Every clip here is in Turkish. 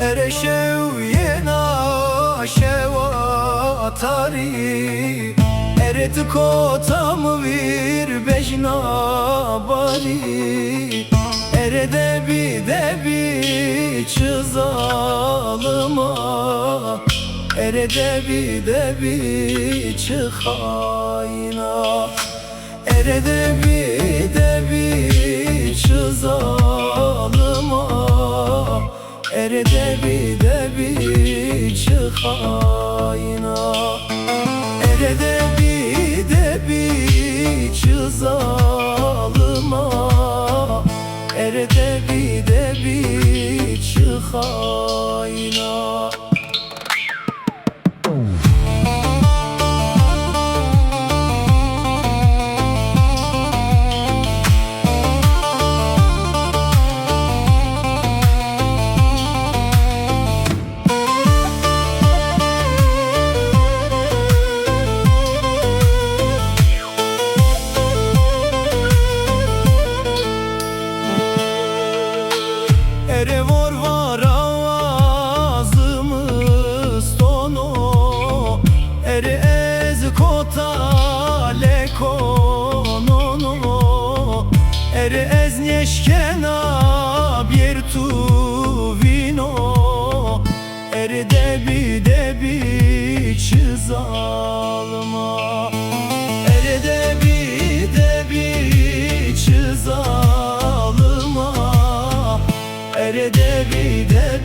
Ereşev yena şeva tari Ereti kotam vir bejna bari Erede bir çızalıma Erede bir çıhayna Erede bir çızalıma Erede bir çıhayna Erede bir çızalıma Erede bir çıhayna Ere var avazımız tonu Ere ez kota lekonono Ere ez neşkena bir tu vino Ere de bir çizalma Ere de bir çizalma Erede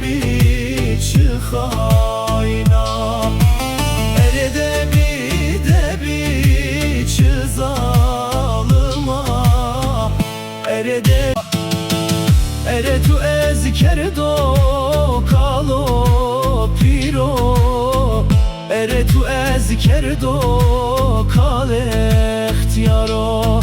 bir çıhayna Erede bir çızalıma Ere tu ezker do kalo piro Ere tu ezker do kal ihtiyaro